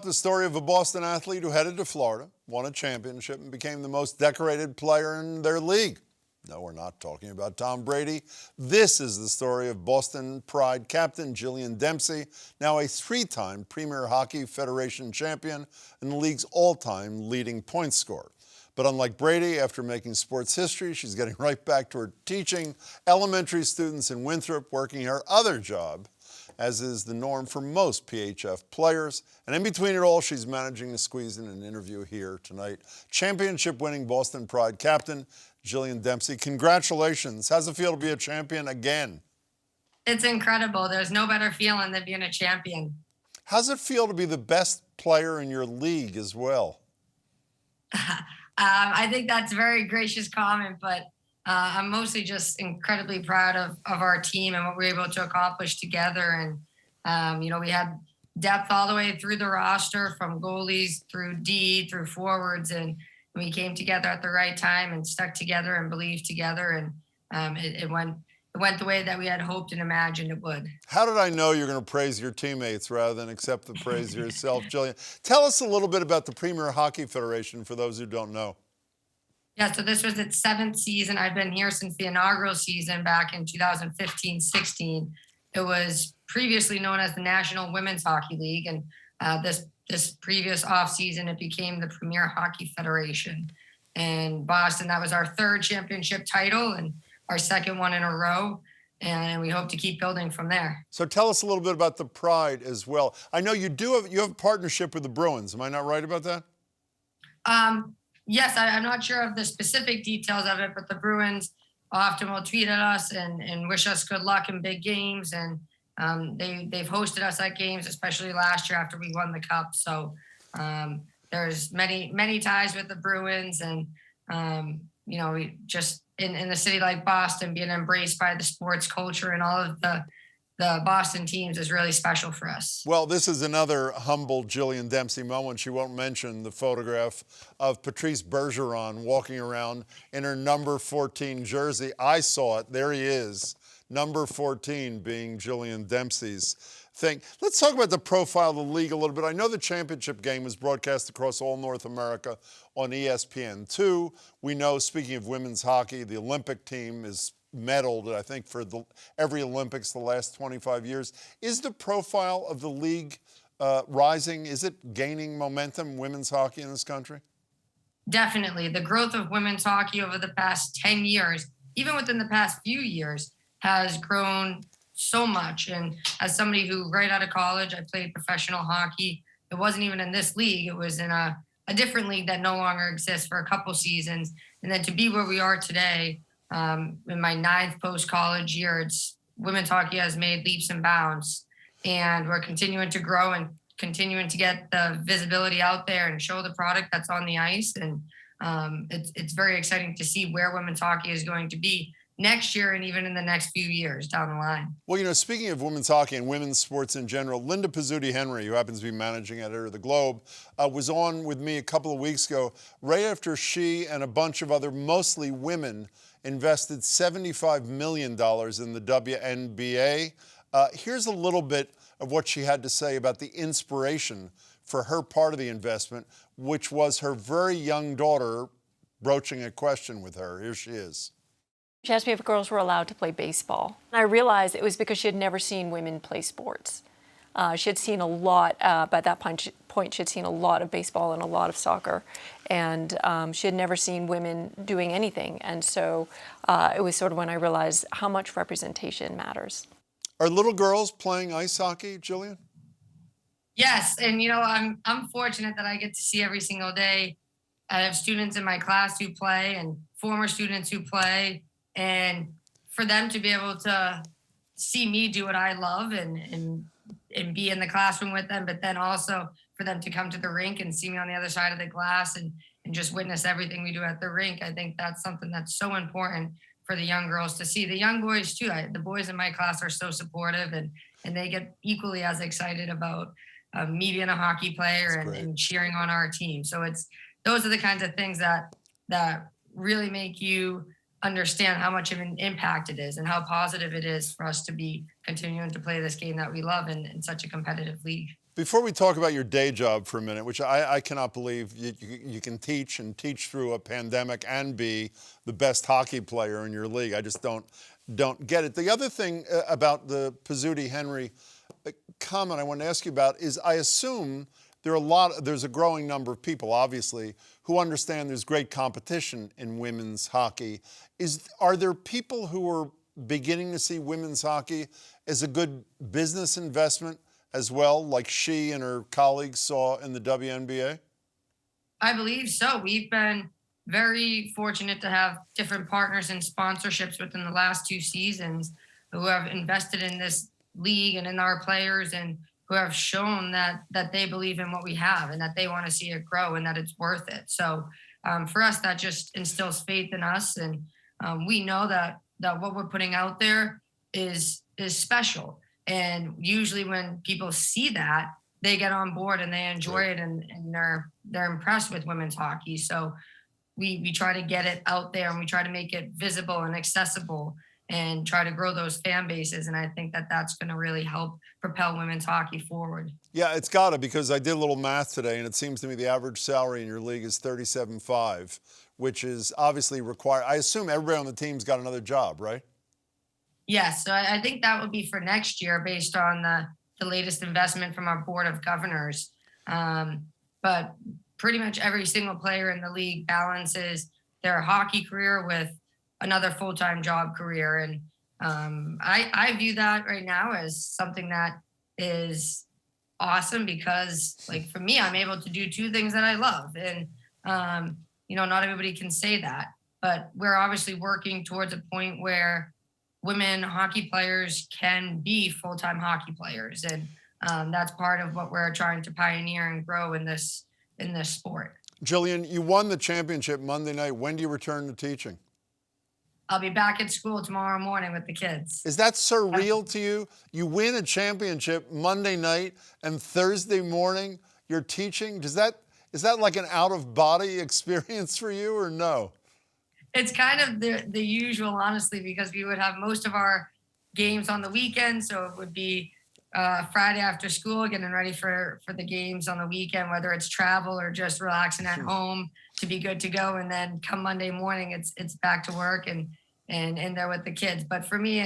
the story of a Boston athlete who headed to Florida, won a championship, and became the most decorated player in their league. No, we're not talking about Tom Brady. This is the story of Boston Pride Captain Jillian Dempsey, now a 3-time Premier Hockey Federation champion and the league's all-time leading point scorer. But unlike Brady, after making sports history, she's getting right back to her teaching elementary students in Winthrop, working her other job, as is the norm for most PHF players. And in between it all, she's managing to squeeze in an interview here tonight. Championship-winning Boston Pride captain Jillian Dempsey, congratulations. How's it feel to be a champion again? It's incredible. There's no better feeling than being a champion. How's it feel to be the best player in your league as well? I think that's a very gracious comment, but I'm mostly just incredibly proud of our team and what we were able to accomplish together. And, we had depth all the way through the roster, from goalies through D, through forwards. And we came together at the right time and stuck together and believed together. And it went the way that we had hoped and imagined it would. How did I know you're going to praise your teammates rather than accept the praise yourself, Jillian? Tell us a little bit about the Premier Hockey Federation for those who don't know. Yeah, so this was its 7th season. I've been here since the inaugural season back in 2015-16. It was previously known as the National Women's Hockey League, and this previous offseason, it became the Premier Hockey Federation. And Boston, that was our 3rd championship title and our 2nd one in a row, and we hope to keep building from there. So tell us a little bit about the Pride as well. I know you have a partnership with the Bruins. Am I not right about that? Yes, I'm not sure of the specific details of it, but the Bruins often will tweet at us and wish us good luck in big games. And they've hosted us at games, especially last year after we won the Cup. So there's many ties with the Bruins. And, we just in a city like Boston, being embraced by the sports culture and all of the Boston teams is really special for us. Well, this is another humble Jillian Dempsey moment. She won't mention the photograph of Patrice Bergeron walking around in her number 14 jersey. I saw it. There he is, number 14 being Jillian Dempsey's thing. Let's talk about the profile of the league a little bit. I know the championship game was broadcast across all North America on ESPN2. We know, speaking of women's hockey, the Olympic team is medaled, I think, for every Olympics the last 25 years. Is the profile of the league rising? Is it gaining momentum, women's hockey in this country? Definitely. The growth of women's hockey over the past 10 years, even within the past few years, has grown so much. And as somebody who, right out of college, I played professional hockey. It wasn't even in this league. It was in a different league that no longer exists for a couple seasons. And then to be where we are today, in my 9th post-college year, women's hockey has made leaps and bounds, and we're continuing to grow and continuing to get the visibility out there and show the product that's on the ice. And it's very exciting to see where women's hockey is going to be next year and even in the next few years down the line. Well, speaking of women's hockey and women's sports in general, Linda Pizzuti-Henry, who happens to be managing editor of the Globe, was on with me a couple of weeks ago, right after she and a bunch of other, mostly women, invested $75 million in the WNBA. Here's a little bit of what she had to say about the inspiration for her part of the investment, which was her very young daughter broaching a question with her. Here she is. She asked me if girls were allowed to play baseball. I realized it was because she had never seen women play sports. She had seen a lot, by that point she had seen a lot of baseball and a lot of soccer, and she had never seen women doing anything. And so it was sort of when I realized how much representation matters. Are little girls playing ice hockey, Jillian? Yes, and I'm fortunate that I get to see every single day. I have students in my class who play and former students who play, and for them to be able to see me do what I love and be in the classroom with them, but then also for them to come to the rink and see me on the other side of the glass and just witness everything we do at the rink. I think that's something that's so important for the young girls to see. The young boys too. The boys in my class are so supportive, and they get equally as excited about me being a hockey player and cheering on our team. So those are the kinds of things that really make you understand how much of an impact it is and how positive it is for us to be continuing to play this game that we love in such a competitive league. Before we talk about your day job for a minute, which I cannot believe you can teach and teach through a pandemic and be the best hockey player in your league. I just don't get it. The other thing about the Pizzuti Henry comment I want to ask you about is I assume there's a growing number of people, obviously, who understand there's great competition in women's hockey. Are there people who are beginning to see women's hockey as a good business investment as well, like she and her colleagues saw in the WNBA? I believe so. We've been very fortunate to have different partners and sponsorships within the last 2 seasons who have invested in this league and in our players, and who have shown that they believe in what we have and that they want to see it grow and that it's worth it. So for us, that just instills faith in us, and we know that what we're putting out there is special. And usually when people see that, they get on board and they enjoy it, and they're impressed with women's hockey. So we try to get it out there, and we try to make it visible and accessible, and try to grow those fan bases. And I think that that's going to really help propel women's hockey forward. Yeah, it's got to, because I did a little math today, and it seems to me the average salary in your league is $37,500, which is obviously required. I assume everybody on the team's got another job, right? Yes, so I think that would be for next year based on the latest investment from our board of governors. But pretty much every single player in the league balances their hockey career with another full-time job career. And I view that right now as something that is awesome, because like for me, I'm able to do 2 things that I love. And, not everybody can say that, but we're obviously working towards a point where women hockey players can be full-time hockey players. And that's part of what we're trying to pioneer and grow in this sport. Jillian, you won the championship Monday night. When do you return to teaching? I'll be back at school tomorrow morning with the kids. Is that surreal to you? You win a championship Monday night, and Thursday morning you're teaching? Is that like an out-of-body experience for you, or no? It's kind of the usual, honestly, because we would have most of our games on the weekend. So it would be Friday after school, getting ready for the games on the weekend, whether it's travel or just relaxing at home to be good to go. And then come Monday morning, it's back to work and in there with the kids. But for me,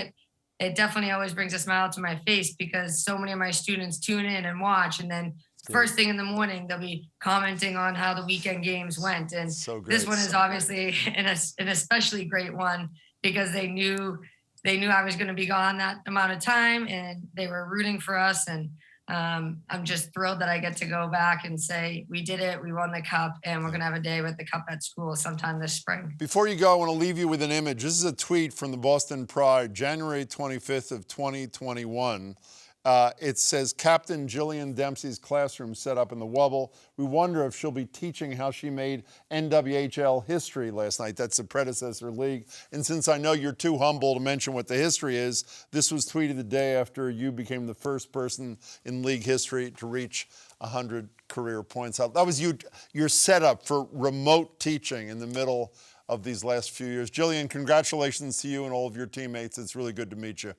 it definitely always brings a smile to my face, because so many of my students tune in and watch, and then first thing in the morning, they'll be commenting on how the weekend games went. And this one is obviously an especially great one, because they knew I was going to be gone that amount of time, and they were rooting for us. And I'm just thrilled that I get to go back and say, we did it, we won the cup, and we're going to have a day with the cup at school sometime this spring. Before you go, I want to leave you with an image. This is a tweet from the Boston Pride, January 25th of 2021. It says, Captain Jillian Dempsey's classroom set up in the Wubble. We wonder if she'll be teaching how she made NWHL history last night. That's the predecessor league. And since I know you're too humble to mention what the history is, this was tweeted the day after you became the first person in league history to reach 100 career points. That was your setup for remote teaching in the middle of these last few years. Jillian, congratulations to you and all of your teammates. It's really good to meet you.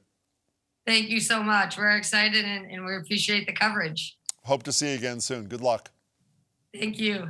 Thank you so much. We're excited, and we appreciate the coverage. Hope to see you again soon. Good luck. Thank you.